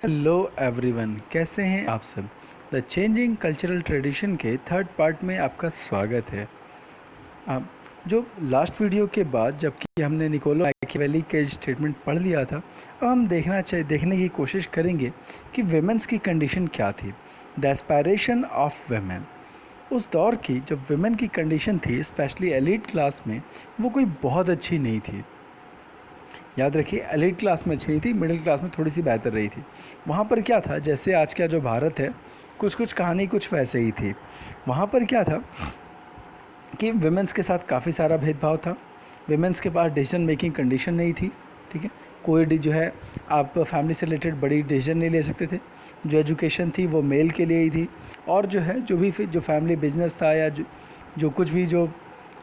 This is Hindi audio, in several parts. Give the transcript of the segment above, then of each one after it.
हेलो एवरीवन, कैसे हैं आप सब। द चेंजिंग कल्चरल ट्रेडिशन के थर्ड पार्ट में आपका स्वागत है। आप जो लास्ट वीडियो के बाद जबकि हमने निकोलो मैकियावेली के स्टेटमेंट पढ़ लिया था, अब हम देखने की कोशिश करेंगे कि वेमेंस की कंडीशन क्या थी। The aspiration of women. उस दौर की जब वेमेन की कंडीशन थी, स्पेशली एलीट क्लास में, वो कोई बहुत अच्छी नहीं थी। याद रखिए, एलीट क्लास में अच्छी नहीं थी, मिडिल क्लास में थोड़ी सी बेहतर रही थी। वहाँ पर क्या था, जैसे आज का जो भारत है, कुछ कुछ कहानी कुछ वैसे ही थी। वहाँ पर क्या था कि विमेंस के साथ काफ़ी सारा भेदभाव था। विमेंस के पास डिसीजन मेकिंग कंडीशन नहीं थी। ठीक है, कोई जो है आप फैमिली से रिलेटेड बड़ी डिसीजन नहीं ले सकते थे। जो एजुकेशन थी वो मेल के लिए ही थी। और जो है जो फैमिली बिजनेस था या जो कुछ भी जो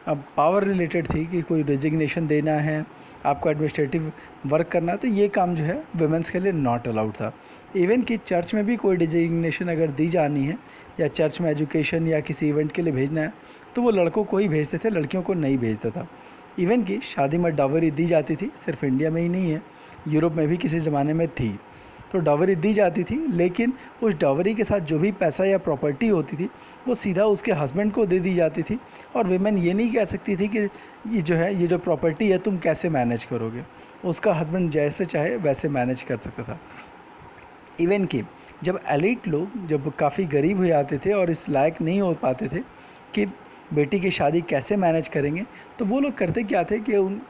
अब पावर रिलेटेड थी कि कोई डिजिग्नेशन देना है, आपको एडमिनिस्ट्रेटिव वर्क करना है, तो ये काम जो है वुमेंस के लिए नॉट अलाउड था। इवन कि चर्च में भी कोई डिजिग्नेशन अगर दी जानी है या चर्च में एजुकेशन या किसी इवेंट के लिए भेजना है, तो वो लड़कों को ही भेजते थे, लड़कियों को नहीं भेजता था। इवन कि शादी में डावरी दी जाती थी, सिर्फ इंडिया में ही नहीं है, यूरोप में भी किसी ज़माने में थी। तो डावरी दी जाती थी, लेकिन उस डावरी के साथ जो भी पैसा या प्रॉपर्टी होती थी वो सीधा उसके हस्बैंड को दे दी जाती थी। और वीमेन ये नहीं कह सकती थी कि ये जो प्रॉपर्टी है तुम कैसे मैनेज करोगे। उसका हस्बैंड जैसे चाहे वैसे मैनेज कर सकता था। इवन कि जब एलीट लोग जब काफ़ी गरीब हो जाते थे और इस लायक नहीं हो पाते थे कि बेटी की शादी कैसे मैनेज करेंगे, तो वो लोग करते क्या थे कि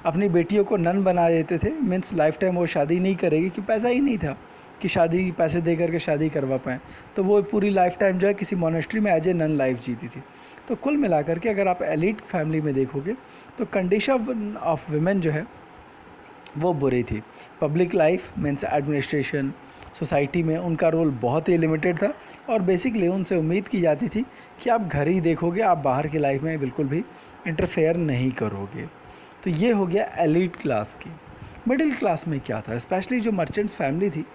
अपनी बेटियों को नन बना देते थे। मीन्स लाइफ टाइम वो शादी नहीं करेगी, कि पैसा ही नहीं था कि शादी पैसे दे करके शादी करवा पाएँ। तो वो पूरी लाइफ टाइम जो है किसी मोनेस्ट्री में एज ए नन लाइफ जीती थी। तो कुल मिलाकर के अगर आप एलीट फैमिली में देखोगे तो कंडीशन ऑफ वुमेन जो है वो बुरी थी। Public life means administration, society में उनका रोल बहुत ही लिमिटेड था। और बेसिकली उनसे उम्मीद की जाती थी कि आप घर ही देखोगे, आप बाहर की लाइफ में बिल्कुल भी इंटरफेयर नहीं करोगे। तो ये हो गया एलीट क्लास की। मिडिल क्लास में क्या था, स्पेशली जो मर्चेंट्स फैमिली थी,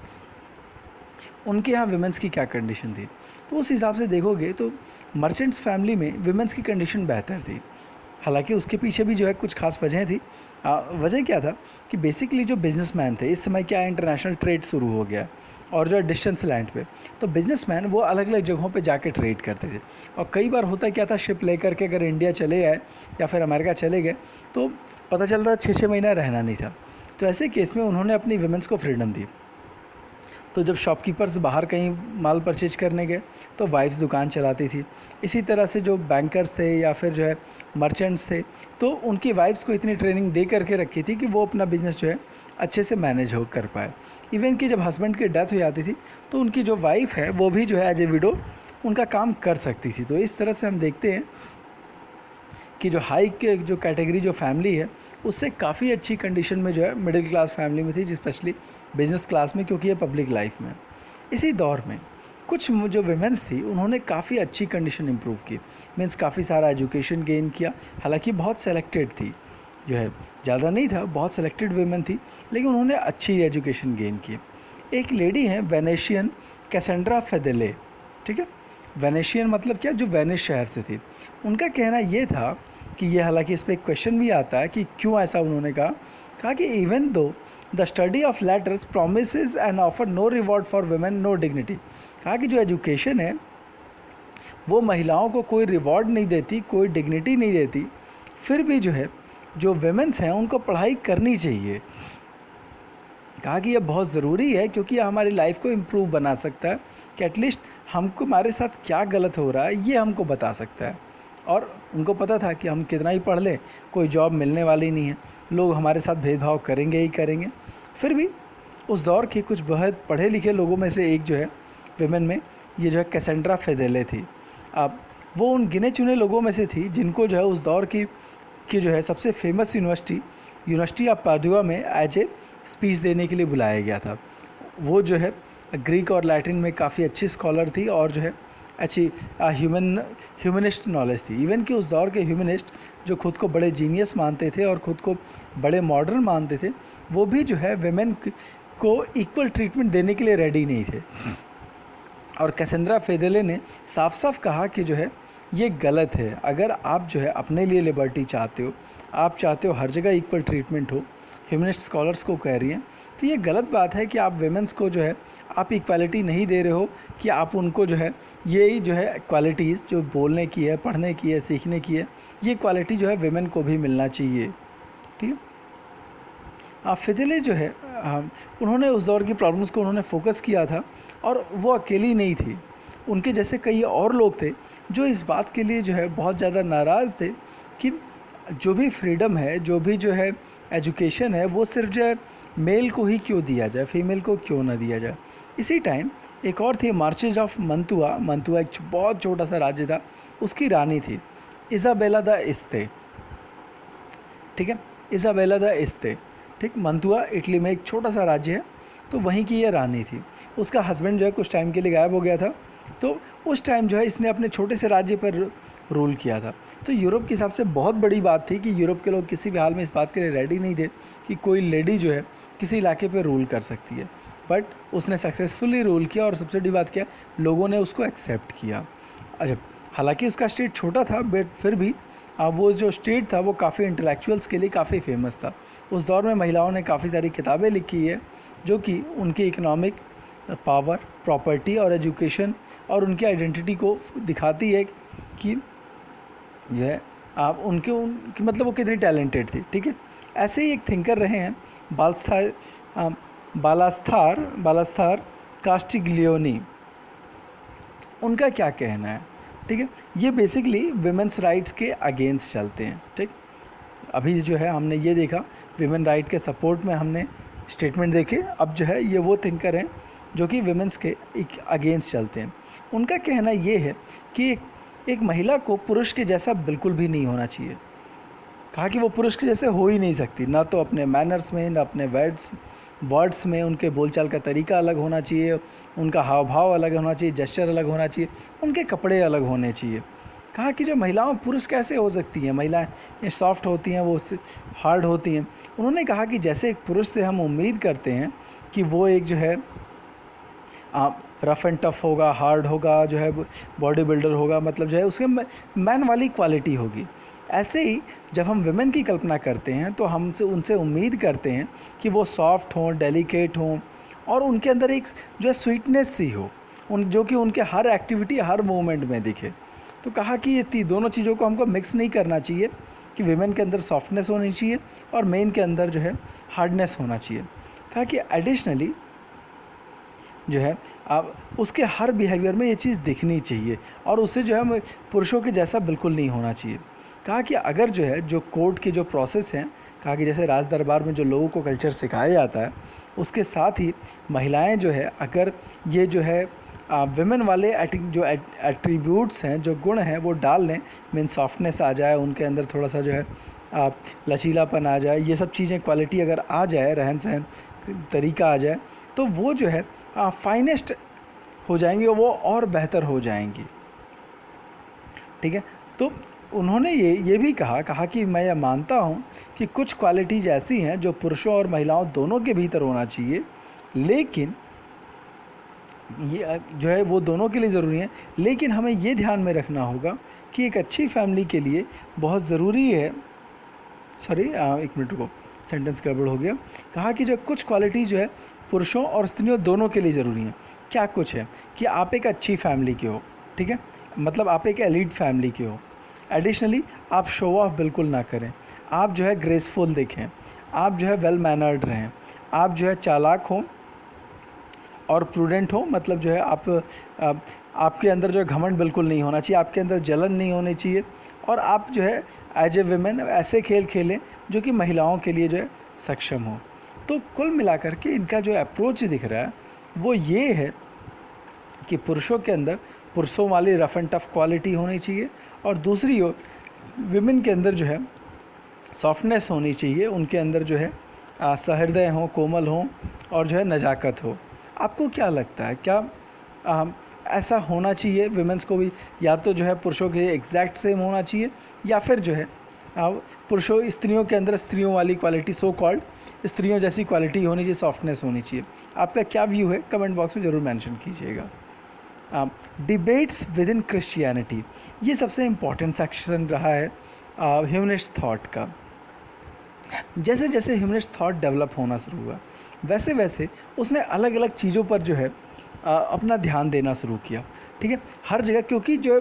उनके यहाँ विमेंस की क्या कंडीशन थी। तो उस हिसाब से देखोगे तो मर्चेंट्स फैमिली में विमेंस की कंडीशन बेहतर थी। हालांकि उसके पीछे भी जो है कुछ खास वजह थी। वजह क्या था कि बेसिकली जो बिजनेसमैन थे, इस समय क्या इंटरनेशनल ट्रेड शुरू हो गया और जो है डिस्टेंस लैंड पे, तो बिजनेसमैन वो अलग अलग जगहों पे जाके ट्रेड करते थे। और कई बार होता क्या था, शिप लेकर के अगर इंडिया चले आए या फिर अमेरिका चले गए तो पता चल रहा 6-6 महीना रहना नहीं था। तो ऐसे केस में उन्होंने अपनी विमेंस को फ्रीडम दी। तो जब शॉपकीपर्स बाहर कहीं माल परचेज करने गए तो वाइफ्स दुकान चलाती थी। इसी तरह से जो बैंकर्स थे या फिर जो है मर्चेंट्स थे, तो उनकी वाइफ्स को इतनी ट्रेनिंग दे करके रखी थी कि वो अपना बिज़नेस जो है अच्छे से मैनेज हो कर पाए। इवन कि जब हस्बैंड की डेथ हो जाती थी तो उनकी जो वाइफ है वो भी जो है एज ए विडो उनका काम कर सकती थी। तो इस तरह से हम देखते हैं कि जो हाई के जो कैटेगरी जो फैमिली है उससे काफ़ी अच्छी कंडीशन में जो है मिडिल क्लास फैमिली में थी, स्पेशली बिजनेस क्लास में, क्योंकि ये पब्लिक लाइफ में। इसी दौर में कुछ जो वेमेंस थी उन्होंने काफ़ी अच्छी कंडीशन इंप्रूव की। मीन्स काफ़ी सारा एजुकेशन गेन किया। हालांकि बहुत सेलेक्टेड थी, जो है ज़्यादा नहीं था, बहुत सेलेक्टेड वेमेन थी, लेकिन उन्होंने अच्छी एजुकेशन गेन की। एक लेडी है वेनेशियन कैसेंड्रा फेदेले। ठीक है, वेनेशियन मतलब क्या, जो वेनिस शहर से थी। उनका कहना ये था कि ये, हालांकि इस पर एक क्वेश्चन भी आता है कि क्यों ऐसा उन्होंने कहा कि even though the study of letters promises and offer no reward for women no dignity. कहा कि जो एजुकेशन है वो महिलाओं को कोई रिवॉर्ड नहीं देती, कोई डिग्निटी नहीं देती, फिर भी जो है जो वेमेंस हैं उनको पढ़ाई करनी चाहिए। कहा कि यह बहुत ज़रूरी है क्योंकि यह हमारी लाइफ को इम्प्रूव बना सकता है, कि एटलीस्ट हमको हमारे साथ क्या गलत हो रहा है ये हमको बता सकता है। और उनको पता था कि हम कितना ही पढ़ लें कोई जॉब मिलने वाली नहीं है, लोग हमारे साथ भेदभाव करेंगे ही करेंगे। फिर भी उस दौर के कुछ बहुत पढ़े लिखे लोगों में से एक जो है विमेन में, ये जो है कैसेंड्रा फेदेले थी। अब वो उन गिने चुने लोगों में से थी जिनको जो है उस दौर की जो है सबसे फेमस यूनिवर्सिटी ऑफ पादुआ में एज ए स्पीच देने के लिए बुलाया गया था। वो जो है ग्रीक और लैटिन में काफ़ी अच्छी स्कॉलर थी और जो है अच्छी ह्यूमनिस्ट नॉलेज थी। इवन कि उस दौर के ह्यूमनिस्ट जो खुद को बड़े जीनियस मानते थे और ख़ुद को बड़े मॉडर्न मानते थे, वो भी जो है वेमेन को इक्वल ट्रीटमेंट देने के लिए रेडी नहीं थे। और कैसेंड्रा फेदेले ने साफ साफ कहा कि जो है ये गलत है। अगर आप जो है अपने लिए लिबर्टी चाहते हो, आप चाहते हो हर जगह इक्वल ट्रीटमेंट हो, ह्यूमनिस्ट स्कॉलर्स को कह रही हैं, तो ये गलत बात है कि आप वेमेंस को जो है आप इक्वालिटी नहीं दे रहे हो कि आप उनको जो है यही जो है क्वालिटीज़ जो बोलने की है, पढ़ने की है, सीखने की है, ये क्वालिटी जो है विमेन को भी मिलना चाहिए। ठीक है। फिदेले जो है उन्होंने उस दौर की प्रॉब्लम्स को उन्होंने फोकस किया था, और वो अकेली नहीं थी, उनके जैसे कई और लोग थे जो इस बात के लिए जो है बहुत ज़्यादा नाराज़ थे कि जो भी फ्रीडम है, जो भी जो है एजुकेशन है, वो सिर्फ जो है मेल को ही क्यों दिया जाए, फीमेल को क्यों ना दिया जाए। इसी टाइम एक और थी मार्चेज ऑफ मंतुआ। मंतुआ एक बहुत छोटा सा राज्य था, उसकी रानी थी इज़ाबेला द इस्ते। ठीक है, इज़ाबेला द इस्ते। ठीक, मंतुआ इटली में एक छोटा सा राज्य है, तो वहीं की ये रानी थी। उसका हस्बैंड जो है कुछ टाइम के लिए गायब हो गया था, तो उस टाइम जो है इसने अपने छोटे से राज्य पर रूल किया था। तो यूरोप के हिसाब से बहुत बड़ी बात थी कि यूरोप के लोग किसी भी हाल में इस बात के लिए रेडी नहीं थे कि कोई लेडी जो है किसी इलाके पर रूल कर सकती है, बट उसने सक्सेसफुली रूल किया, और सबसे बड़ी बात क्या, लोगों ने उसको एक्सेप्ट किया। अच्छा, हालांकि उसका स्टेट छोटा था, बट फिर भी वो जो स्टेट था वो काफ़ी इंटेलेक्चुअल्स के लिए काफ़ी फेमस था। उस दौर में महिलाओं ने काफ़ी सारी किताबें लिखी है जो कि उनकी इकोनॉमिक पावर, प्रॉपर्टी और एजुकेशन और उनकी आइडेंटिटी को दिखाती है कि जो है आप उनकी मतलब वो कितनी टैलेंटेड थी। ठीक है, ऐसे ही एक थिंकर रहे हैं बालास्थार कास्टिग्लियोनी। उनका क्या कहना है? ठीक है, ये बेसिकली विमेंस राइट्स के अगेंस्ट चलते हैं। ठीक, अभी जो है हमने ये देखा विमेन राइट के सपोर्ट में हमने स्टेटमेंट देखे, अब जो है ये वो थिंकर हैं जो कि विमेंस के अगेंस्ट चलते हैं। उनका कहना ये है कि एक महिला को पुरुष के जैसा बिल्कुल भी नहीं होना चाहिए। कहा कि वो पुरुष के जैसे हो ही नहीं सकती, ना तो अपने मैनर्स में, ना अपने वर्ड्स में, उनके बोलचाल का तरीका अलग होना चाहिए, उनका हाव भाव अलग होना चाहिए, जेस्चर अलग होना चाहिए, उनके कपड़े अलग होने चाहिए। कहा कि जो महिलाओं पुरुष कैसे हो सकती हैं, महिलाएं ये सॉफ्ट होती हैं, वो हार्ड होती हैं। उन्होंने कहा कि जैसे एक पुरुष से हम उम्मीद करते हैं कि वो एक जो है रफ़ एंड टफ होगा, हार्ड होगा, जो है बॉडी बिल्डर होगा, मतलब जो है उसके मैन वाली क्वालिटी होगी, ऐसे ही जब हम विमेन की कल्पना करते हैं तो हमसे उनसे उम्मीद करते हैं कि वो सॉफ्ट हों, डेलिकेट हों, और उनके अंदर एक जो है स्वीटनेस सी हो, जो कि उनके हर एक्टिविटी, हर मूवमेंट में दिखे। तो कहा कि ये दोनों चीज़ों को हमको मिक्स नहीं करना चाहिए, कि विमेन के अंदर सॉफ्टनेस होनी चाहिए और मेन के अंदर जो है हार्डनेस होना चाहिए। कहा कि एडिशनली जो है आप उसके हर बिहेवियर में ये चीज़ दिखनी चाहिए, और उसे जो है पुरुषों के जैसा बिल्कुल नहीं होना चाहिए। कहा कि अगर जो है जो कोर्ट के जो प्रोसेस हैं, कहा कि जैसे राज दरबार में जो लोगों को कल्चर सिखाया जाता है, उसके साथ ही महिलाएं जो है अगर ये जो है विमेन वाले जो एट्रीब्यूट्स हैं, जो गुण हैं, वो डाल लें, मीन सॉफ्टनेस आ जाए उनके अंदर, थोड़ा सा जो है लचीलापन आ जाए, ये सब चीज़ें क्वालिटी अगर आ जाए, रहन सहन तरीका आ जाए, तो वो जो है फाइनेस्ट हो जाएंगी और वो और बेहतर हो जाएंगी। ठीक है, तो उन्होंने ये भी कहा कि मैं ये मानता हूँ कि कुछ क्वालिटीज़ ऐसी हैं जो पुरुषों और महिलाओं दोनों के भीतर होना चाहिए, लेकिन ये जो है वो दोनों के लिए ज़रूरी है, लेकिन हमें ये ध्यान में रखना होगा कि एक अच्छी फैमिली के लिए बहुत ज़रूरी है, एक मिनट रुको, सेंटेंस गड़बड़ हो गया। कहा कि जो कुछ क्वालिटी जो है पुरुषों और स्त्रियों दोनों के लिए ज़रूरी है। क्या कुछ है कि आप एक अच्छी फैमिली के हो, ठीक है, मतलब आप एक एलीट फैमिली के हो। एडिशनली आप शो ऑफ बिल्कुल ना करें, आप जो है ग्रेसफुल दिखें, आप जो है वेल मैनर्ड रहें, आप जो है चालाक हों और प्रूडेंट हो, मतलब जो है आपके अंदर जो है घमंड बिल्कुल नहीं होना चाहिए, आपके अंदर जलन नहीं होनी चाहिए, और आप जो है एज ए विमेन ऐसे खेल खेलें जो कि महिलाओं के लिए जो है सक्षम हो। तो कुल मिलाकर के इनका जो अप्रोच दिख रहा है वो ये है कि पुरुषों के अंदर पुरुषों वाली रफ़ एंड टफ क्वालिटी होनी चाहिए, और दूसरी ओर विमेन के अंदर जो है सॉफ्टनेस होनी चाहिए, उनके अंदर जो है सहृदय हों, कोमल हों, और जो है नज़ाकत हो। आपको क्या लगता है, क्या ऐसा होना चाहिए विमेंस को भी, या तो जो है पुरुषों के एग्जैक्ट सेम होना चाहिए, या फिर जो है स्त्रियों के अंदर स्त्रियों वाली क्वालिटी, सो कॉल्ड स्त्रियों जैसी क्वालिटी होनी चाहिए, सॉफ्टनेस होनी चाहिए? आपका क्या व्यू है, कमेंट बॉक्स में ज़रूर मेंशन कीजिएगा। डिबेट्स विद इन क्रिश्चियनिटी, ये सबसे इम्पॉर्टेंट सेक्शन रहा है ह्यूमनिस्ट थॉट का। जैसे जैसे ह्यूमनिस्ट थॉट डेवलप होना शुरू हुआ, वैसे वैसे उसने अलग अलग चीज़ों पर जो है अपना ध्यान देना शुरू किया। ठीक है, हर जगह, क्योंकि जो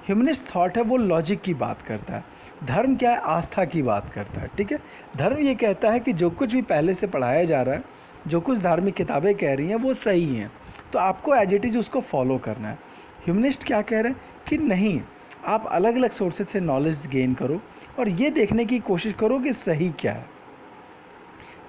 ह्यूमनिस्ट थॉट है वो लॉजिक की बात करता है, धर्म क्या है, आस्था की बात करता है। ठीक है, धर्म ये कहता है कि जो कुछ भी पहले से पढ़ाया जा रहा है, जो कुछ धार्मिक किताबें कह रही हैं वो सही हैं, तो आपको एज इट इज़ उसको फॉलो करना है। ह्यूमनिस्ट क्या कह रहे हैं कि नहीं, आप अलग अलग सोर्सेज से नॉलेज गेन करो और ये देखने की कोशिश करो कि सही क्या है।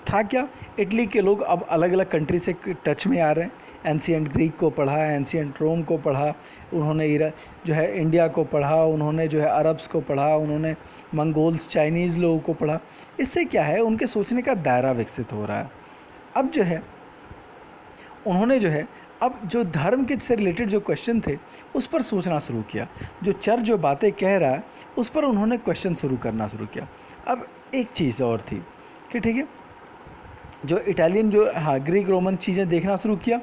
था क्या, इटली के लोग अब अलग अलग कंट्री से टच में आ रहे हैं, एंशिएंट ग्रीक को पढ़ा, एंशिएंट रोम को पढ़ा, उन्होंने जो है इंडिया को पढ़ा, उन्होंने जो है अरब्स को पढ़ा, उन्होंने मंगोल्स चाइनीज़ लोगों को पढ़ा। इससे क्या है, उनके सोचने का दायरा विकसित हो रहा है। अब जो है उन्होंने जो है अब जो धर्म के से रिलेटेड जो क्वेश्चन थे उस पर सोचना शुरू किया, जो चर्च जो बातें कह रहा है उस पर उन्होंने क्वेश्चन शुरू करना शुरू किया। अब एक चीज़ और थी कि ठीक है, जो इटालियन जो ग्रीक रोमन चीज़ें देखना शुरू किया,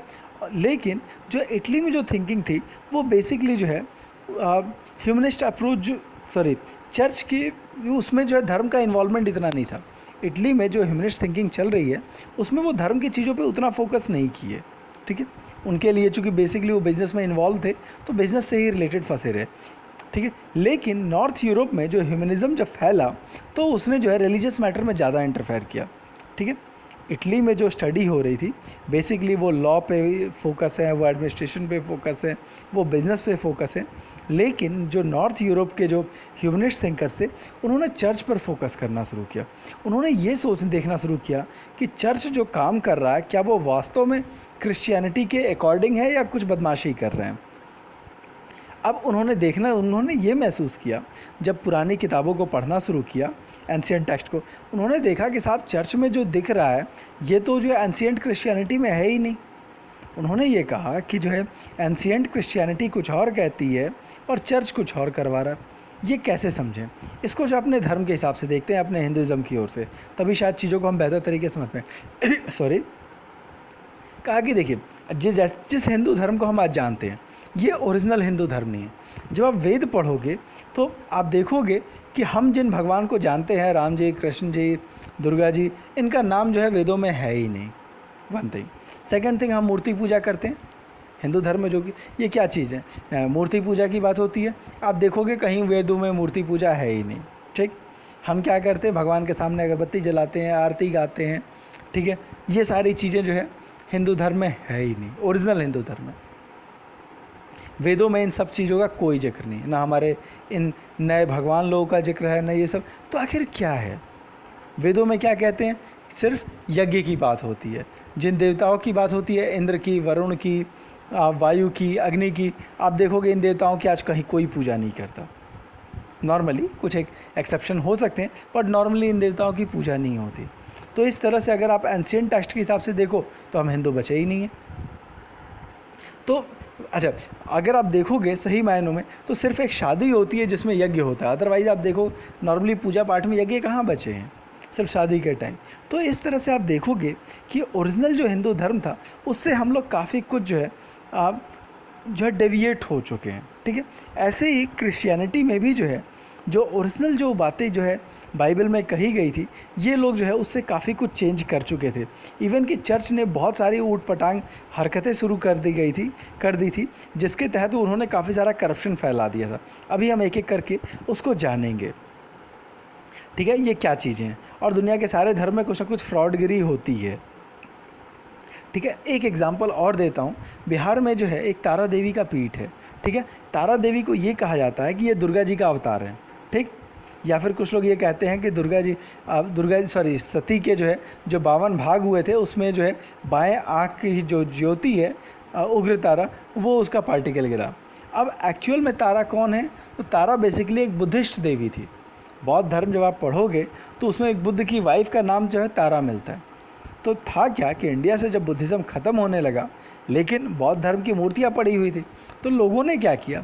लेकिन जो इटली में जो थिंकिंग थी वो बेसिकली जो है ह्यूमनिस्ट अप्रोच, चर्च की, उसमें जो है धर्म का इन्वॉल्वमेंट इतना नहीं था। इटली में जो ह्यूमनिस्ट थिंकिंग चल रही है उसमें वो धर्म की चीज़ों पे उतना फोकस नहीं किए। ठीक है, उनके लिए चूँकि बेसिकली वो बिज़नेस में इन्वॉल्व थे तो बिज़नेस से ही रिलेटेड फंसे रहे। ठीक है, लेकिन नॉर्थ यूरोप में जो ह्यूमनिज़्म जब फैला तो उसने जो है रिलीजियस मैटर में ज़्यादा इंटरफेयर किया। ठीक है, इटली में जो स्टडी हो रही थी बेसिकली वो लॉ पे फोकस है, वो एडमिनिस्ट्रेशन पे फोकस है, वो बिज़नेस पे फोकस है, लेकिन जो नॉर्थ यूरोप के जो ह्यूमनिस्ट थिंकर्स थे उन्होंने चर्च पर फोकस करना शुरू किया। उन्होंने ये देखना शुरू किया कि चर्च जो काम कर रहा है क्या वो वास्तव में क्रिश्चियनिटी के अकॉर्डिंग है या कुछ बदमाशी कर रहे हैं। अब उन्होंने ये महसूस किया जब पुरानी किताबों को पढ़ना शुरू किया, एंशिएंट टेक्स्ट को, उन्होंने देखा कि साहब चर्च में जो दिख रहा है ये तो जो एंशिएंट क्रिश्चियनिटी में है ही नहीं। उन्होंने ये कहा कि जो है एंशिएंट क्रिश्चियनिटी कुछ और कहती है और चर्च कुछ और करवा रहा है। ये कैसे समझें इसको, जो अपने धर्म के हिसाब से देखते हैं, अपने हिंदुज़म की ओर से, तभी शायद चीज़ों को हम बेहतर तरीके से समझ पाएँ। कहा कि देखिए, जिस हिंदू धर्म को हम आज जानते हैं ये ओरिजिनल हिंदू धर्म नहीं है। जब आप वेद पढ़ोगे तो आप देखोगे कि हम जिन भगवान को जानते हैं, राम जी, कृष्ण जी, दुर्गा जी, इनका नाम जो है वेदों में है ही नहीं। One thing. सेकंड थिंग, हम मूर्ति पूजा करते हैं हिंदू धर्म में, जो कि ये क्या चीज़ है, मूर्ति पूजा की बात होती है, आप देखोगे कहीं वेदों में मूर्ति पूजा है ही नहीं। ठीक, हम क्या करते हैं, भगवान के सामने अगरबत्ती जलाते हैं, आरती गाते हैं। ठीक है, ये सारी चीज़ें जो है हिंदू धर्म में है ही नहीं, ओरिजिनल हिंदू धर्म में। वेदों में इन सब चीज़ों का कोई जिक्र नहीं, ना हमारे इन नए भगवान लोगों का जिक्र है, ना ये सब। तो आखिर क्या है, वेदों में क्या कहते हैं, सिर्फ यज्ञ की बात होती है, जिन देवताओं की बात होती है, इंद्र की, वरुण की, वायु की, अग्नि की, आप देखोगे इन देवताओं की आज कहीं कोई पूजा नहीं करता। नॉर्मली कुछ एक एक्सेप्शन हो सकते हैं, बट नॉर्मली इन देवताओं की पूजा नहीं होती। तो इस तरह से अगर आप एंशिएंट टेक्स्ट के हिसाब से देखो तो हम हिंदू बचे ही नहीं हैं। तो अच्छा, अगर आप देखोगे सही मायनों में तो सिर्फ एक शादी होती है जिसमें यज्ञ होता है, अदरवाइज़ आप देखो नॉर्मली पूजा पाठ में यज्ञ कहाँ बचे हैं, सिर्फ शादी के टाइम। तो इस तरह से आप देखोगे कि ओरिजिनल जो हिंदू धर्म था उससे हम लोग काफ़ी कुछ जो है डेविएट हो चुके हैं। ठीक है, ऐसे ही क्रिश्चियनिटी में भी जो है जो ओरिजिनल जो बातें जो है बाइबल में कही गई थी, ये लोग जो है उससे काफ़ी कुछ चेंज कर चुके थे। इवन कि चर्च ने बहुत सारी ऊट पटांग हरकतें शुरू कर दी थी, जिसके तहत उन्होंने काफ़ी सारा करप्शन फैला दिया था। अभी हम एक एक करके उसको जानेंगे। ठीक है, ये क्या चीज़ें हैं, और दुनिया के सारे धर्म में कुछ ना कुछ फ्रॉडगिरी होती है। ठीक है, एक एग्जांपल और देता हूँ। बिहार में जो है एक तारा देवी का पीठ है। ठीक है, तारा देवी को ये कहा जाता है कि ये दुर्गा जी का अवतार है। ठीक, या फिर कुछ लोग ये कहते हैं कि सती के जो है जो 52 भाग हुए थे उसमें जो है बाएं आँख की जो ज्योति है, उग्र तारा, वो उसका पार्टिकल गिरा। अब एक्चुअल में तारा कौन है, तो तारा बेसिकली एक बुद्धिस्ट देवी थी। बौद्ध धर्म जब आप पढ़ोगे तो उसमें एक बुद्ध की वाइफ का नाम जो है तारा मिलता है। तो था क्या कि इंडिया से जब बुद्धिज़्म ख़त्म होने लगा, लेकिन बौद्ध धर्म की मूर्तियाँ पड़ी हुई थी, तो लोगों ने क्या किया,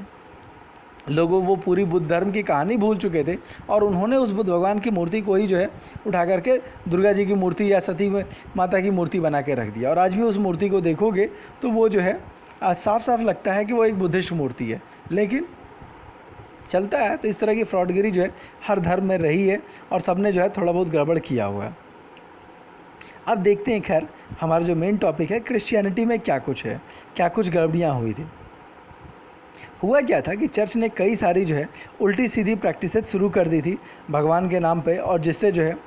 लोगों वो पूरी बुद्ध धर्म की कहानी भूल चुके थे और उन्होंने उस बुद्ध भगवान की मूर्ति को ही जो है उठा करके दुर्गा जी की मूर्ति या सती माता की मूर्ति बना के रख दिया। और आज भी उस मूर्ति को देखोगे तो वो जो है साफ साफ लगता है कि वो एक बुद्धिस्ट मूर्ति है, लेकिन चलता है। तो इस तरह की फ्रॉडगिरी जो है हर धर्म में रही है और सब ने जो है थोड़ा बहुत गड़बड़ किया हुआ है। अब देखते हैं, खैर हमारा जो मेन टॉपिक है, क्रिश्चियनिटी में क्या कुछ है, क्या कुछ गड़बड़ियाँ हुई थी। हुआ क्या था कि चर्च ने कई सारी जो है उल्टी सीधी प्रैक्टिसेस शुरू कर दी थी भगवान के नाम पे, और जिससे जो है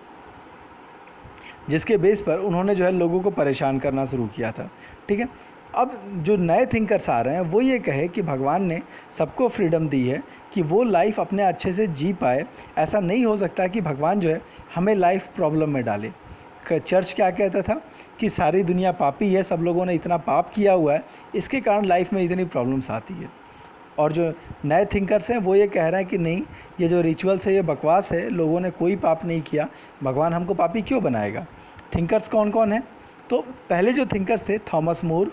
जिसके बेस पर उन्होंने जो है लोगों को परेशान करना शुरू किया था। ठीक है, अब जो नए थिंकर्स आ रहे हैं वो ये कहे कि भगवान ने सबको फ्रीडम दी है कि वो लाइफ अपने अच्छे से जी पाए। ऐसा नहीं हो सकता कि भगवान जो है हमें लाइफ प्रॉब्लम में डाले। चर्च क्या कहता था कि सारी दुनिया पापी है, सब लोगों ने इतना पाप किया हुआ है, इसके कारण लाइफ में इतनी प्रॉब्लम्स आती है। और जो नए थिंकर्स हैं वो ये कह रहे हैं कि नहीं, ये जो रिचुअल्स है ये बकवास है, लोगों ने कोई पाप नहीं किया, भगवान हमको पापी क्यों बनाएगा। थिंकर्स कौन कौन हैं? तो पहले जो थिंकर्स थे थॉमस मोर,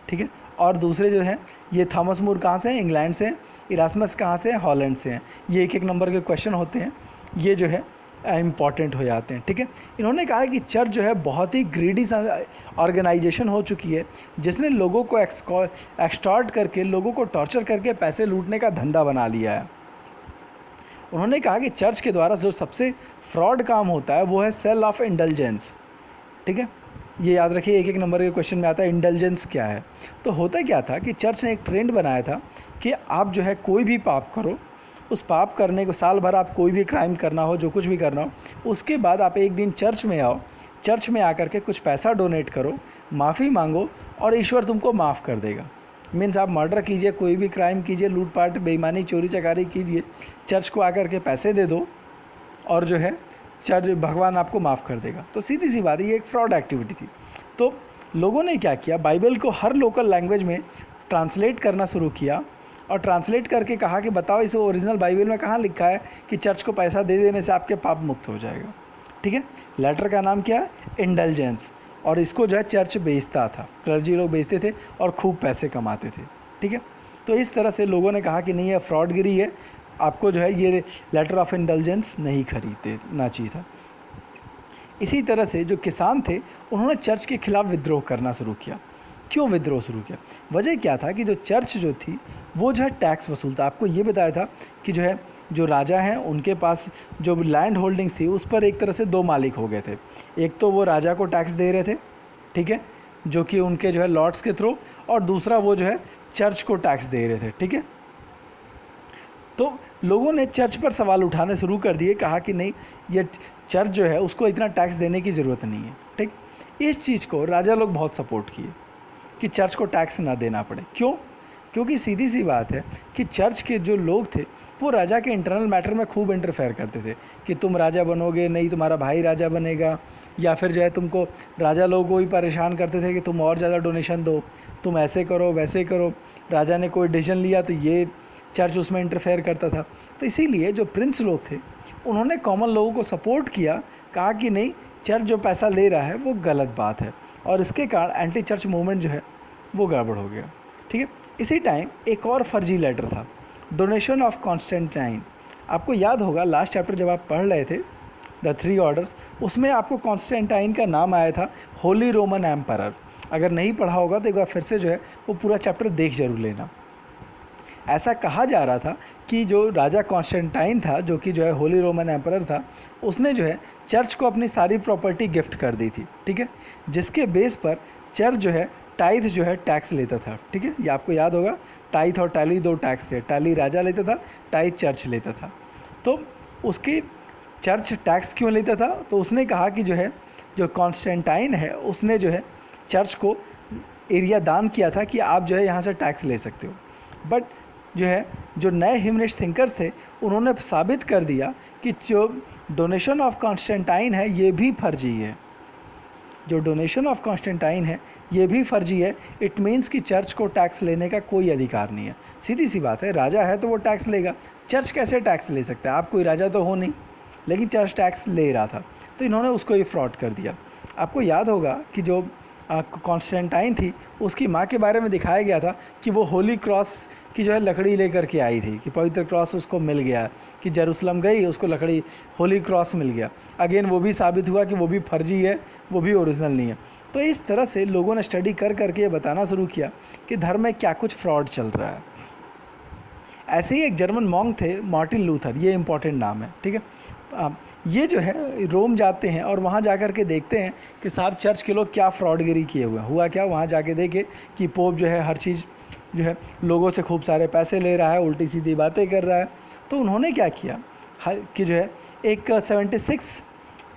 ठीक है, और दूसरे जो हैं, ये थॉमस मोर कहाँ से हैं? इंग्लैंड से। इरास्मस कहाँ से हैं? हॉलैंड से हैं। ये एक एक नंबर के क्वेश्चन होते हैं, ये जो है इम्पॉर्टेंट हो जाते हैं। ठीक है, इन्होंने कहा कि चर्च जो है बहुत ही ग्रीडी ऑर्गेनाइजेशन हो चुकी है, जिसने लोगों को एक्सटॉर्ट करके, लोगों को टॉर्चर करके पैसे लूटने का धंधा बना लिया है। उन्होंने कहा कि चर्च के द्वारा जो सबसे फ्रॉड काम होता है वो है सेल ऑफ इंडल्जेंस। ठीक है, ये याद रखिए, एक एक नंबर के क्वेश्चन में आता है इंडल्जेंस क्या है। तो होता क्या था कि चर्च ने एक ट्रेंड बनाया था कि आप जो है कोई भी पाप करो, उस पाप करने को साल भर आप कोई भी क्राइम करना हो, जो कुछ भी करना हो, उसके बाद आप एक दिन चर्च में आओ, चर्च में आकर के कुछ पैसा डोनेट करो, माफ़ी मांगो और ईश्वर तुमको माफ़ कर देगा। मीन्स आप मर्डर कीजिए, कोई भी क्राइम कीजिए, लूटपाट, बेईमानी, चोरी चकारी कीजिए, चर्च को आकर के पैसे दे दो और जो है चर्च, भगवान आपको माफ़ कर देगा। तो सीधी सी बात है, ये एक फ्रॉड एक्टिविटी थी। तो लोगों ने क्या किया, बाइबल को हर लोकल लैंग्वेज में ट्रांसलेट करना शुरू किया और ट्रांसलेट करके कहा कि बताओ इस ओरिजिनल बाइबल में कहाँ लिखा है कि चर्च को पैसा दे देने से आपके पाप मुक्त हो जाएगा। ठीक है, लेटर का नाम क्या है? इंडल्जेंस। और इसको जो है चर्च बेचता था, क्लर्जी लोग बेचते थे और खूब पैसे कमाते थे। ठीक है, तो इस तरह से लोगों ने कहा कि नहीं, ये फ्रॉडगिरी है, आपको जो है ये लेटर ऑफ इंडल्जेंस नहीं खरीदना चाहिए था। इसी तरह से जो किसान थे उन्होंने चर्च के खिलाफ विद्रोह करना शुरू किया। क्यों विद्रोह शुरू किया? वजह क्या था कि जो चर्च जो थी वो जो है टैक्स वसूलता। आपको ये बताया था कि जो है जो राजा हैं उनके पास जो लैंड होल्डिंग्स थी उस पर एक तरह से दो मालिक हो गए थे। एक तो वो राजा को टैक्स दे रहे थे, ठीक है, जो कि उनके जो है लॉर्ड्स के थ्रू, और दूसरा वो जो है चर्च को टैक्स दे रहे थे। ठीक है, तो लोगों ने चर्च पर सवाल उठाने शुरू कर दिए, कहा कि नहीं, ये चर्च जो है उसको इतना टैक्स देने की ज़रूरत नहीं है। ठीक, इस चीज़ को राजा लोग बहुत सपोर्ट किए कि चर्च को टैक्स ना देना पड़े। क्यों? क्योंकि सीधी सी बात है कि चर्च के जो लोग थे वो राजा के इंटरनल मैटर में खूब इंटरफेयर करते थे कि तुम राजा बनोगे नहीं, तुम्हारा भाई राजा बनेगा, या फिर जो है तुमको राजा लोगों को ही परेशान करते थे कि तुम और ज़्यादा डोनेशन दो, तुम ऐसे करो वैसे करो। राजा ने कोई डिसीजन लिया तो ये चर्च उसमें इंटरफेयर करता था। तो इसीलिए जो प्रिंस लोग थे उन्होंने कॉमन लोगों को सपोर्ट किया, कहा कि नहीं, चर्च जो पैसा ले रहा है वो गलत बात है, और इसके कारण एंटी चर्च मूवमेंट जो है वो गड़बड़ हो गया। ठीक है, इसी टाइम एक और फर्जी लेटर था, डोनेशन ऑफ कॉन्स्टेंटाइन। आपको याद होगा लास्ट चैप्टर जब आप पढ़ रहे थे द 3 ऑर्डर्स, उसमें आपको कॉन्स्टेंटाइन का नाम आया था, होली रोमन एम्परर। अगर नहीं पढ़ा होगा तो एक बार फिर से जो है वो पूरा चैप्टर देख जरूर लेना। ऐसा कहा जा रहा था कि जो राजा कॉन्स्टेंटाइन था, जो कि जो है होली रोमन एम्परर था, उसने जो है चर्च को अपनी सारी प्रॉपर्टी गिफ्ट कर दी थी। ठीक है, जिसके बेस पर चर्च जो है टाइथ जो है टैक्स लेता था। ठीक है, ये आपको याद होगा, टाइथ और टैली दो टैक्स थे, टैली राजा लेता था, टाइथ चर्च लेता था। तो उसकी चर्च टैक्स क्यों लेता था? तो उसने कहा कि जो है जो कॉन्स्टेंटाइन है उसने जो है चर्च को एरिया दान किया था कि आप जो है यहाँ से टैक्स ले सकते हो। बट जो है जो नए ह्यूमनिस्ट थिंकर्स थे उन्होंने साबित कर दिया कि जो डोनेशन ऑफ कॉन्स्टेंटाइन है ये भी फर्जी है। जो डोनेशन ऑफ कॉन्स्टेंटाइन है ये भी फर्जी है। इट मीन्स कि चर्च को टैक्स लेने का कोई अधिकार नहीं है। सीधी सी बात है, राजा है तो वो टैक्स लेगा, चर्च कैसे टैक्स ले सकता है? आप कोई राजा तो हो नहीं, लेकिन चर्च टैक्स ले रहा था, तो इन्होंने उसको ही फ्रॉड कर दिया। आपको याद होगा कि जो कॉन्स्टेंटाइन थी उसकी माँ के बारे में दिखाया गया था कि वो होली क्रॉस की जो है लकड़ी लेकर के आई थी, कि पवित्र क्रॉस उसको मिल गया, कि जेरूसलम गई उसको लकड़ी होली क्रॉस मिल गया। अगेन वो भी साबित हुआ कि वो भी फर्जी है, वो भी ओरिजिनल नहीं है। तो इस तरह से लोगों ने स्टडी कर करके ये बताना शुरू किया कि धर्म में क्या कुछ फ्रॉड चल रहा है। ऐसे ही एक जर्मन मॉन्क थे मार्टिन लूथर, ये इंपॉर्टेंट नाम है, ठीक है। ये जो है रोम जाते हैं और वहाँ जाकर के देखते हैं कि साहब चर्च के लोग क्या फ्रॉडगिरी किए हुए हैं। हुआ क्या, वहाँ जाके देखे कि पोप जो है हर चीज़ जो है लोगों से खूब सारे पैसे ले रहा है, उल्टी सीधी बातें कर रहा है। तो उन्होंने क्या किया कि जो है एक 76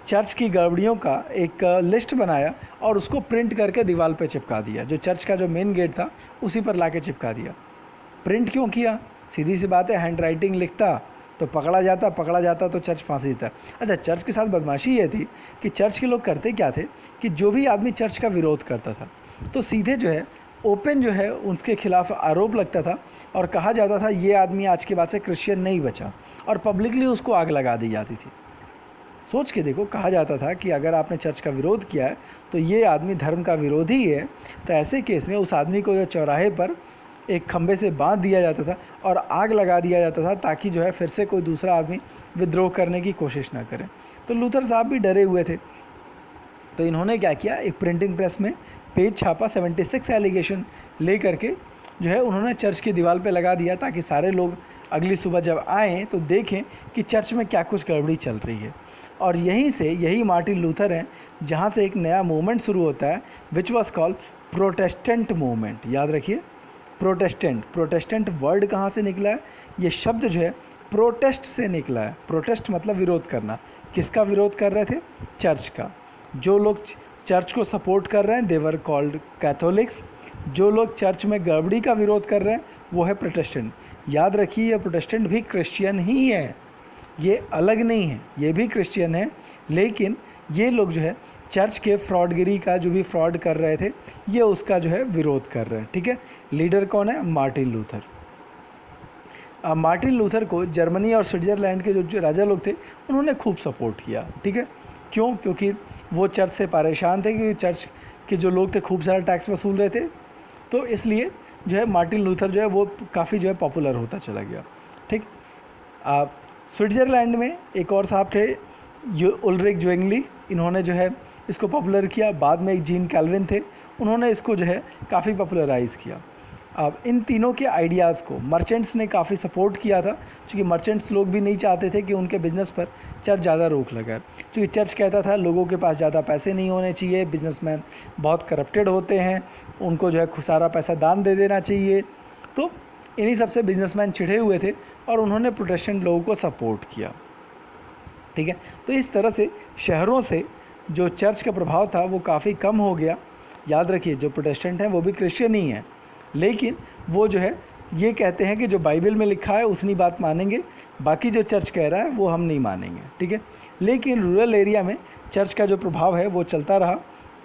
चर्च की गड़बड़ियों का एक लिस्ट बनाया और उसको प्रिंट करके दीवार पे चिपका दिया। जो चर्च का जो मेन गेट था उसी पर लाके चिपका दिया। प्रिंट क्यों किया? सीधी सी बात है, हैंड राइटिंग लिखता तो पकड़ा जाता तो चर्च फांसी देता। अच्छा, चर्च के साथ बदमाशी ये थी कि चर्च के लोग करते क्या थे कि जो भी आदमी चर्च का विरोध करता था तो सीधे जो है ओपन जो है उसके खिलाफ आरोप लगता था और कहा जाता था ये आदमी आज के बाद से क्रिश्चियन नहीं बचा, और पब्लिकली उसको आग लगा दी जाती थी। सोच के देखो, कहा जाता था कि अगर आपने चर्च का विरोध किया है तो ये आदमी धर्म का विरोधी है। तो ऐसे केस में उस आदमी को जो चौराहे पर एक खंबे से बांध दिया जाता था और आग लगा दिया जाता था ताकि जो है फिर से कोई दूसरा आदमी विद्रोह करने की कोशिश ना करे। तो लूथर साहब भी डरे हुए थे। तो इन्होंने क्या किया, एक प्रिंटिंग प्रेस में पेज छापा, 76 एलिगेशन ले करके जो है उन्होंने चर्च की दीवार पे लगा दिया ताकि सारे लोग अगली सुबह जब आएँ तो देखें कि चर्च में क्या कुछ गड़बड़ी चल रही है। और यही मार्टिन लूथर हैं जहाँ से एक नया मूवमेंट शुरू होता है which was called Protestant movement. याद रखिए, प्रोटेस्टेंट वर्ड कहाँ से निकला है? ये शब्द जो है प्रोटेस्ट से निकला है। प्रोटेस्ट मतलब विरोध करना। किसका विरोध कर रहे थे? चर्च का। जो लोग चर्च को सपोर्ट कर रहे हैं दे वर कॉल्ड कैथोलिक्स। जो लोग चर्च में गड़बड़ी का विरोध कर रहे हैं वो है प्रोटेस्टेंट। याद रखिए, ये प्रोटेस्टेंट भी क्रिश्चियन ही है, ये अलग नहीं है, ये भी क्रिश्चियन है, लेकिन ये लोग जो है चर्च के फ्रॉडगिरी का जो भी फ्रॉड कर रहे थे ये उसका जो है विरोध कर रहे हैं, ठीक है। लीडर कौन है? Martin Luther. मार्टिन लूथर को जर्मनी और स्विट्ज़रलैंड के जो राजा लोग थे उन्होंने खूब सपोर्ट किया, ठीक है। क्यों? क्योंकि वो चर्च से परेशान थे, क्योंकि चर्च के जो लोग थे खूब सारा टैक्स वसूल रहे थे। तो इसलिए जो है मार्टिन लूथर जो है वो काफ़ी जो है पॉपुलर होता चला गया, ठीक। स्विट्ज़रलैंड में एक और साहब थे उल्रिक ज्वेंगली, इन्होंने जो है इसको पॉपुलर किया। बाद में एक जीन कैल्विन थे, उन्होंने इसको जो है काफ़ी पॉपुलराइज़ किया। अब इन तीनों के आइडियाज़ को मर्चेंट्स ने काफ़ी सपोर्ट किया था, क्योंकि मर्चेंट्स लोग भी नहीं चाहते थे कि उनके बिज़नेस पर चर्च ज़्यादा रोक लगाए, क्योंकि चर्च कहता था लोगों के पास ज़्यादा पैसे नहीं होने चाहिए, बिजनेसमैन बहुत करप्टेड होते हैं, उनको जो है सारा पैसा दान दे देना चाहिए। तो इन्हीं सबसे बिजनेसमैन चिढ़े हुए थे और उन्होंने प्रोटेस्टेंट लोगों को सपोर्ट किया, ठीक है। तो इस तरह से शहरों से जो चर्च का प्रभाव था वो काफ़ी कम हो गया। याद रखिए, जो प्रोटेस्टेंट हैं वो भी क्रिश्चियन ही हैं, लेकिन वो जो है ये कहते हैं कि जो बाइबल में लिखा है उतनी बात मानेंगे, बाकी जो चर्च कह रहा है वो हम नहीं मानेंगे, ठीक है। लेकिन रूरल एरिया में चर्च का जो प्रभाव है वो चलता रहा।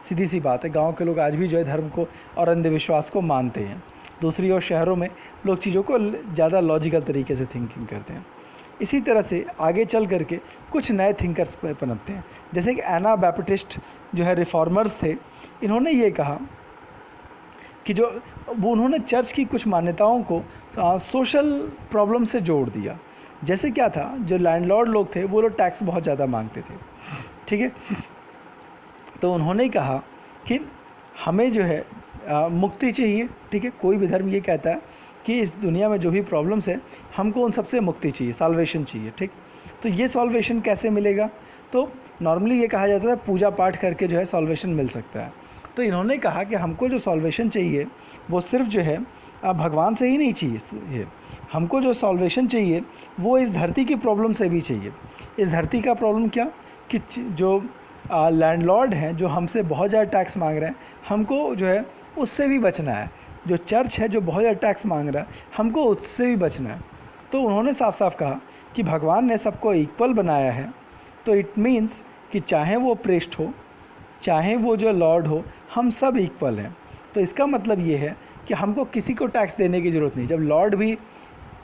सीधी सी बात है, गांव के लोग आज भी जो है धर्म को और अंधविश्वास को मानते हैं। दूसरी ओर शहरों में लोग चीज़ों को ज़्यादा लॉजिकल तरीके से थिंकिंग करते हैं। इसी तरह से आगे चल करके कुछ नए थिंकर्स पनपते हैं, जैसे कि एना बैप्टिस्ट जो है रिफॉर्मर्स थे। इन्होंने ये कहा कि जो वो उन्होंने चर्च की कुछ मान्यताओं को सोशल प्रॉब्लम से जोड़ दिया। जैसे क्या था, जो लैंडलॉर्ड लोग थे वो लोग टैक्स बहुत ज़्यादा मांगते थे, ठीक है। तो उन्होंने कहा कि हमें जो है मुक्ति चाहिए, ठीक है। कोई भी धर्म ये कहता है कि इस दुनिया में जो भी प्रॉब्लम्स है हमको उन सबसे मुक्ति चाहिए, साल्वेशन चाहिए, ठीक। तो ये सॉल्वेशन कैसे मिलेगा? तो नॉर्मली ये कहा जाता है पूजा पाठ करके जो है सॉल्वेशन मिल सकता है। तो इन्होंने कहा कि हमको जो सॉल्वेशन चाहिए वो सिर्फ जो है भगवान से ही नहीं चाहिए, हमको जो सॉल्वेशन चाहिए वो इस धरती की प्रॉब्लम से भी चाहिए। इस धरती का प्रॉब्लम क्या कि जो लैंडलॉर्ड हैं जो हमसे बहुत ज़्यादा टैक्स मांग रहे हैं, हमको जो है उससे भी बचना है। जो चर्च है जो बहुत ज़्यादा टैक्स मांग रहा है, हमको उससे भी बचना है। तो उन्होंने साफ साफ कहा कि भगवान ने सबको इक्वल बनाया है, तो इट मीन्स कि चाहे वो प्रेस्ट हो चाहे वो जो लॉर्ड हो, हम सब इक्वल हैं। तो इसका मतलब ये है कि हमको किसी को टैक्स देने की ज़रूरत नहीं। जब लॉर्ड भी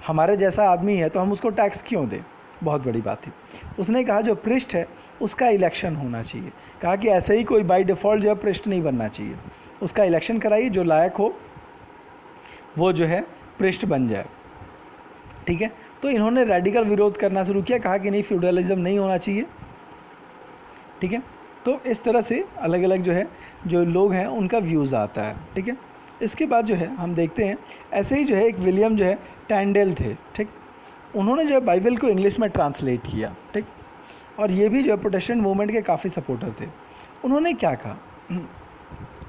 हमारे जैसा आदमी है तो हम उसको टैक्स क्यों दें? बहुत बड़ी बात है। उसने कहा जो प्रेस्ट है उसका इलेक्शन होना चाहिए। कहा कि ऐसे ही कोई बाय डिफ़ॉल्ट जो है प्रेस्ट नहीं बनना चाहिए, उसका इलेक्शन कराइए, जो लायक हो वो जो है प्रेस्ट बन जाए, ठीक है। तो इन्होंने रेडिकल विरोध करना शुरू किया, कहा कि नहीं, फ्यूडलिज्म नहीं होना चाहिए, ठीक है। तो इस तरह से अलग अलग जो है जो लोग हैं उनका व्यूज़ आता है, ठीक है। इसके बाद जो है हम देखते हैं ऐसे ही जो है एक विलियम जो है टैंडेल थे, ठीक। उन्होंने जो है बाइबल को इंग्लिश में ट्रांसलेट किया, ठीक। और ये भी जो है प्रोटेस्टेंट मूवमेंट के काफ़ी सपोर्टर थे। उन्होंने क्या कहा,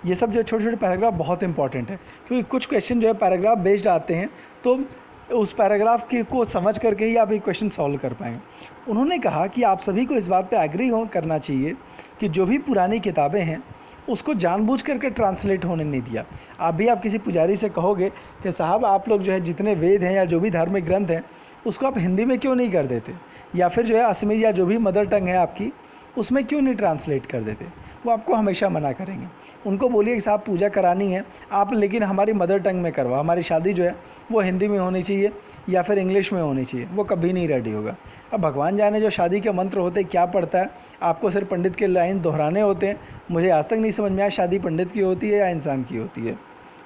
ये सब जो छोटे छोटे पैराग्राफ बहुत इंपॉर्टेंट है, क्योंकि कुछ क्वेश्चन जो है पैराग्राफ बेस्ड आते हैं, तो उस पैराग्राफ के को समझ करके ही आप ये क्वेश्चन सॉल्व कर पाएंगे। उन्होंने कहा कि आप सभी को इस बात पे एग्री करना चाहिए कि जो भी पुरानी किताबें हैं उसको जानबूझ करके ट्रांसलेट होने नहीं दिया। आप किसी पुजारी से कहोगे कि साहब आप लोग जो है जितने वेद हैं या जो भी धार्मिक ग्रंथ हैं उसको आप हिंदी में क्यों नहीं कर देते, या फिर जो है असमी या जो भी मदर टंग है आपकी उसमें क्यों नहीं ट्रांसलेट कर देते, वो आपको हमेशा मना करेंगे। उनको बोलिए कि साहब पूजा करानी है आप, लेकिन हमारी मदर टंग में करवाओ, हमारी शादी जो है वो हिंदी में होनी चाहिए या फिर इंग्लिश में होनी चाहिए, वो कभी नहीं रेडी होगा। अब भगवान जाने जो शादी के मंत्र होते हैं क्या पड़ता है, आपको सिर्फ पंडित के लाइन दोहराने होते हैं। मुझे आज तक नहीं समझ में आया शादी पंडित की होती है या इंसान की होती है,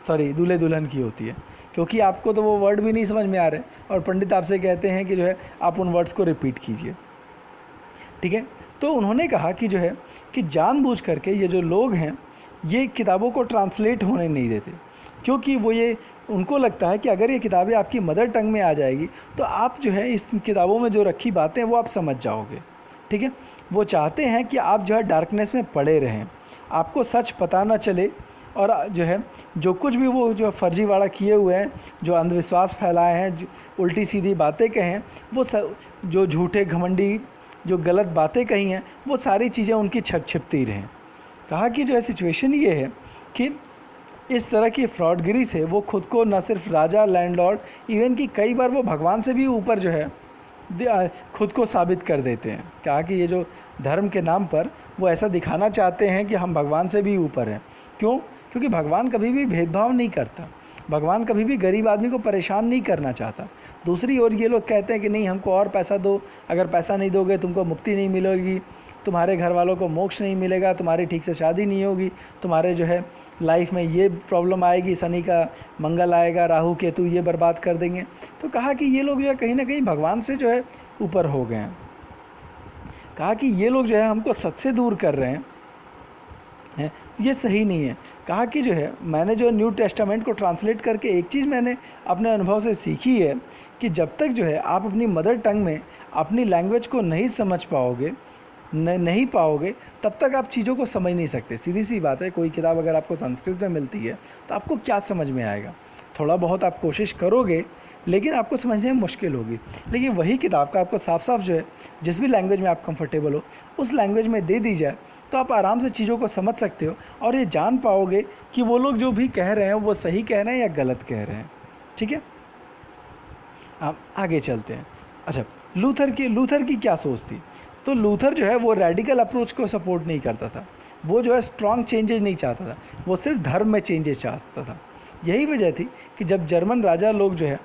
सॉरी दूल्हे दुल्हन की होती है, क्योंकि आपको तो वो वर्ड भी नहीं समझ में आ रहे और पंडित आपसे कहते हैं कि जो है आप उन वर्ड्स को रिपीट कीजिए, ठीक है। तो उन्होंने कहा कि जो है कि जानबूझ करके ये जो लोग हैं ये किताबों को ट्रांसलेट होने नहीं देते, क्योंकि वो ये उनको लगता है कि अगर ये किताबें आपकी मदर टंग में आ जाएगी तो आप जो है इस किताबों में जो रखी बातें वो आप समझ जाओगे, ठीक है। वो चाहते हैं कि आप जो है डार्कनेस में पड़े रहें, आपको सच पता ना चले, और जो है जो कुछ भी वो जो फर्जीवाड़ा किए हुए हैं, जो अंधविश्वास फैलाए हैं, जो उल्टी सीधी बातें कहे हैं, वो जो झूठे घमंडी जो गलत बातें कही हैं वो सारी चीज़ें उनकी छिपती रहें। कहा कि जो है सिचुएशन ये है कि इस तरह की फ्रॉडगिरी से वो खुद को न सिर्फ राजा, लैंडलॉर्ड, इवन कि कई बार वो भगवान से भी ऊपर जो है खुद को साबित कर देते हैं। कहा कि ये जो धर्म के नाम पर वो ऐसा दिखाना चाहते हैं कि हम भगवान से भी ऊपर हैं। क्यों? क्योंकि भगवान कभी भी भेदभाव नहीं करता, भगवान कभी भी गरीब आदमी को परेशान नहीं करना चाहता। दूसरी ओर ये लोग कहते हैं कि नहीं हमको और पैसा दो, अगर पैसा नहीं दोगे तुमको मुक्ति नहीं मिलेगी, तुम्हारे घर वालों को मोक्ष नहीं मिलेगा, तुम्हारी ठीक से शादी नहीं होगी, तुम्हारे जो है लाइफ में ये प्रॉब्लम आएगी, शनि का मंगल आएगा, राहु केतु ये बर्बाद कर देंगे। तो कहा कि ये लोग जो है कहीं ना कहीं भगवान से जो है ऊपर हो गए हैं। कहा कि ये लोग जो है हमको सच से दूर कर रहे हैं, ये सही नहीं है। कहा कि जो है मैंने जो न्यू टेस्टामेंट को ट्रांसलेट करके एक चीज़ मैंने अपने अनुभव से सीखी है कि जब तक जो है आप अपनी मदर टंग में अपनी लैंग्वेज को नहीं समझ पाओगे, नहीं पाओगे, तब तक आप चीज़ों को समझ नहीं सकते। सीधी सी बात है, कोई किताब अगर आपको संस्कृत में मिलती है तो आपको क्या समझ में आएगा? थोड़ा बहुत आप कोशिश करोगे लेकिन आपको समझने में मुश्किल होगी। लेकिन वही किताब का आपको साफ साफ जो है जिस भी लैंग्वेज में आप कंफर्टेबल हो उस लैंग्वेज में दे दी जाए तो आप आराम से चीज़ों को समझ सकते हो और ये जान पाओगे कि वो लोग जो भी कह रहे हैं वो सही कह रहे हैं या गलत कह रहे हैं, ठीक है। आप आगे चलते हैं। अच्छा, लूथर की क्या सोच थी? तो लूथर जो है वो रेडिकल अप्रोच को सपोर्ट नहीं करता था, वो जो है स्ट्रॉन्ग चेंजेस नहीं चाहता था, वो सिर्फ धर्म में चेंजेस चाहता था। यही वजह थी कि जब जर्मन राजा लोग जो है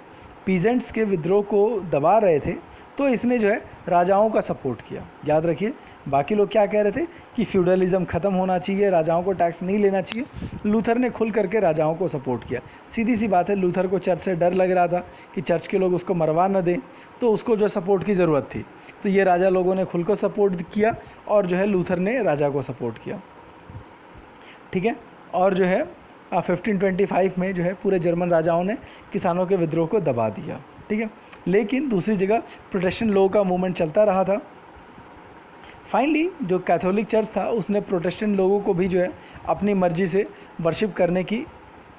पीजेंट्स के विद्रोह को दबा रहे थे तो इसने जो है राजाओं का सपोर्ट किया। याद रखिए बाकी लोग क्या कह रहे थे कि फ्यूडलिज्म ख़त्म होना चाहिए, राजाओं को टैक्स नहीं लेना चाहिए, लूथर ने खुल करके राजाओं को सपोर्ट किया। सीधी सी बात है, लूथर को चर्च से डर लग रहा था कि चर्च के लोग उसको मरवा न दें, तो उसको जो सपोर्ट की ज़रूरत थी, तो ये राजा लोगों ने खुल को सपोर्ट किया और जो है लूथर ने राजा को सपोर्ट किया, ठीक है। और जो है 1525 में जो है पूरे जर्मन राजाओं ने किसानों के विद्रोह को दबा दिया, ठीक है। लेकिन दूसरी जगह प्रोटेस्टेंट लोगों का मूवमेंट चलता रहा था। फाइनली जो कैथोलिक चर्च था उसने प्रोटेस्टेंट लोगों को भी जो है अपनी मर्जी से वर्शिप करने की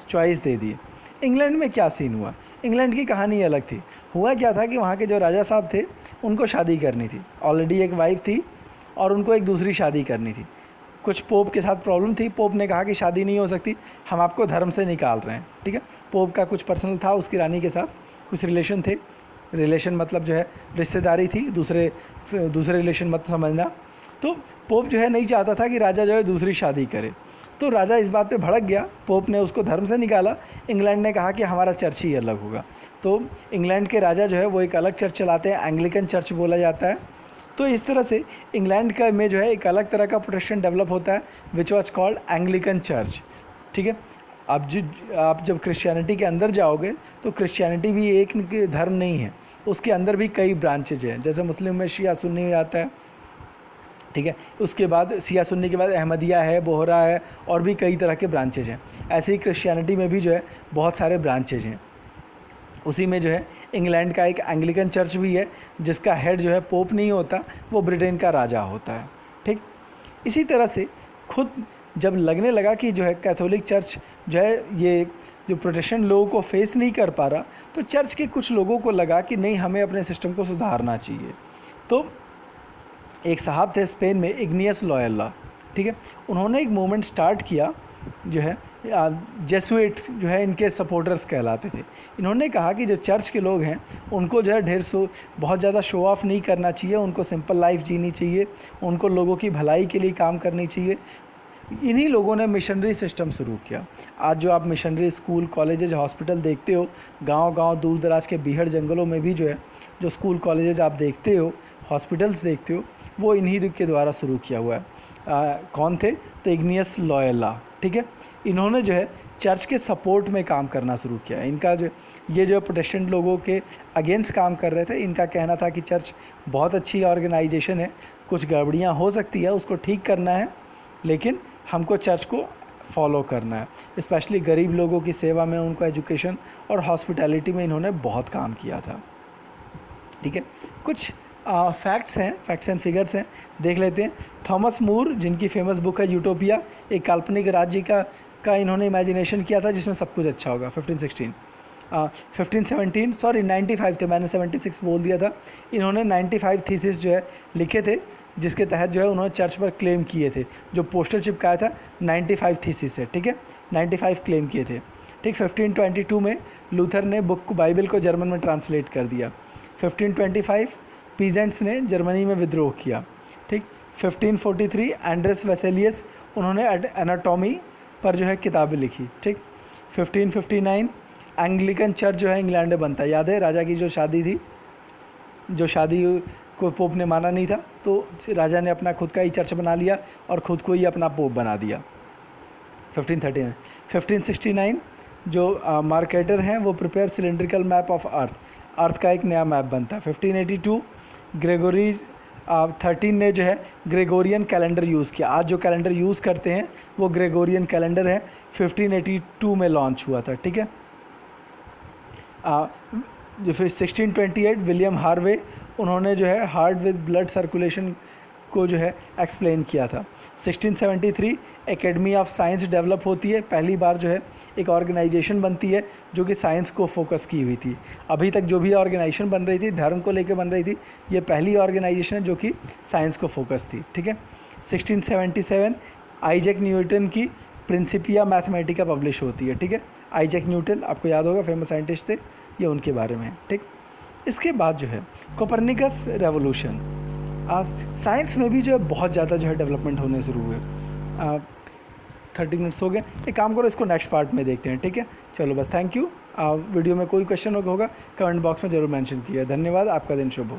चॉइस दे दी। इंग्लैंड में क्या सीन हुआ? इंग्लैंड की कहानी अलग थी। हुआ क्या था कि वहाँ के जो राजा साहब थे उनको शादी करनी थी, ऑलरेडी एक वाइफ थी और उनको एक दूसरी शादी करनी थी। कुछ पोप के साथ प्रॉब्लम थी, पोप ने कहा कि शादी नहीं हो सकती, हम आपको धर्म से निकाल रहे हैं, ठीक है। पोप का कुछ पर्सनल था उसकी रानी के साथ, कुछ रिलेशन थे, रिलेशन मतलब जो है रिश्तेदारी थी, दूसरे रिलेशन मत समझना। तो पोप जो है नहीं चाहता था कि राजा जो है दूसरी शादी करे, तो राजा इस बात पे भड़क गया, पोप ने उसको धर्म से निकाला। इंग्लैंड ने कहा कि हमारा चर्च ही अलग होगा, तो इंग्लैंड के राजा जो है वो एक अलग चर्च चलाते हैं, एंग्लिकन चर्च बोला जाता है। तो इस तरह से इंग्लैंड का में जो है एक अलग तरह का प्रोटेस्टेंट डेवलप होता है which was called Anglican church, ठीक है। अब आप जब क्रिश्चियनिटी के अंदर जाओगे तो क्रिश्चियनिटी भी एक धर्म नहीं है, उसके अंदर भी कई ब्रांचेज हैं। जैसे मुस्लिम में शिया सुन्नी आता है, ठीक है। उसके बाद शिया सुन्नी के बाद अहमदिया है, बोहरा है, और भी कई तरह के ब्रांचेज हैं। ऐसे ही क्रिश्चियनिटी में भी जो है बहुत सारे ब्रांचेज हैं। उसी में जो है इंग्लैंड का एक एंग्लिकन चर्च भी है, जिसका हेड जो है पोप नहीं होता, वो ब्रिटेन का राजा होता है। ठीक, इसी तरह से खुद जब लगने लगा कि जो है कैथोलिक चर्च जो है ये जो प्रोटेस्टेंट लोगों को फेस नहीं कर पा रहा, तो चर्च के कुछ लोगों को लगा कि नहीं, हमें अपने सिस्टम को सुधारना चाहिए। तो एक साहब थे स्पेन में, इग्नियस लॉयला, ठीक है, उन्होंने एक मूवमेंट स्टार्ट किया जो है जेसुइट जो है इनके सपोर्टर्स कहलाते थे। इन्होंने कहा कि जो चर्च के लोग हैं उनको जो है बहुत ज़्यादा शो ऑफ नहीं करना चाहिए, उनको सिंपल लाइफ जीनी चाहिए, उनको लोगों की भलाई के लिए काम करनी चाहिए। इन्हीं लोगों ने मिशनरी सिस्टम शुरू किया। आज जो आप मिशनरी स्कूल, कॉलेजेज, हॉस्पिटल देखते हो, गांव-गांव, दूर दराज के बीहड़ जंगलों में भी जो है जो स्कूल कॉलेजेज आप देखते हो, हॉस्पिटल्स देखते हो, वो इन्हीं के द्वारा शुरू किया हुआ है। कौन थे? तो इग्नियस लॉयला, ठीक है। इन्होंने जो है चर्च के सपोर्ट में काम करना शुरू किया। इनका जो ये जो प्रोटेस्टेंट लोगों के अगेंस्ट काम कर रहे थे, इनका कहना था कि चर्च बहुत अच्छी ऑर्गेनाइजेशन है, कुछ गड़बड़ियाँ हो सकती है, उसको ठीक करना है, लेकिन हमको चर्च को फॉलो करना है। स्पेशली गरीब लोगों की सेवा में, उनको एजुकेशन और हॉस्पिटैलिटी में इन्होंने बहुत काम किया था। ठीक है, कुछ फैक्ट्स हैं, फैक्ट्स एंड फिगर्स हैं, देख लेते हैं। थॉमस मूर, जिनकी फेमस बुक है यूटोपिया, एक काल्पनिक राज्य का इन्होंने इमेजिनेशन किया था जिसमें सब कुछ अच्छा होगा। 95 थे, मैंने 76 बोल दिया था। इन्होंने 95 थीसिस जो है लिखे थे, जिसके तहत जो है उन्होंने चर्च पर क्लेम किए थे। जो पोस्टर चिपकाया था 95 थीसिस है, ठीक है, 95 क्लेम किए थे। ठीक, 1522 में लूथर ने बाइबल को जर्मन में ट्रांसलेट कर दिया। 1525 पीजेंट्स ने जर्मनी में विद्रोह किया। ठीक, 1543 एंड्रेस वेसेलियस, उन्होंने एनाटॉमी पर जो है किताबें लिखी। ठीक, 1559 एंग्लिकन चर्च जो है इंग्लैंड में बनता है। याद है राजा की जो शादी थी, जो शादी को पोप ने माना नहीं था, तो राजा ने अपना खुद का ही चर्च बना लिया और ख़ुद को ही अपना पोप बना दिया। 1569 जो मार्केटर हैं वो prepare cylindrical map of earth का एक नया मैप बनता है। 1582 ग्रेगोरीज 13 ने जो है ग्रेगोरियन कैलेंडर यूज़ किया। आज जो कैलेंडर यूज़ करते हैं वो ग्रेगोरियन कैलेंडर है, 1582 में लॉन्च हुआ था। ठीक है, जो फिर 1628 विलियम हार्वे, उन्होंने जो है हार्ट विद ब्लड सर्कुलेशन को जो है एक्सप्लेन किया था। 1673 एकेडमी ऑफ साइंस डेवलप होती है, पहली बार जो है एक ऑर्गेनाइजेशन बनती है जो कि साइंस को फोकस की हुई थी। अभी तक जो भी ऑर्गेनाइजेशन बन रही थी धर्म को लेकर बन रही थी, ये पहली ऑर्गेनाइजेशन है जो कि साइंस को फोकस थी। ठीक है, 1677 आइजैक न्यूटन की प्रिंसिपिया मैथमेटिका पब्लिश होती है। ठीक है, आइजैक न्यूटन आपको याद होगा, फेमस साइंटिस्ट थे, ये उनके बारे में है। ठीक, इसके बाद जो है कोपरनिकस रेवोल्यूशन, साइंस में भी जो है बहुत ज़्यादा जो है डेवलपमेंट होने शुरू हुए। 30 मिनट्स हो गए, एक काम करो इसको नेक्स्ट पार्ट में देखते हैं। ठीक है, चलो बस, थैंक यू। वीडियो में कोई क्वेश्चन होगा कमेंट बॉक्स में ज़रूर मेंशन किया। धन्यवाद, आपका दिन शुभ हो।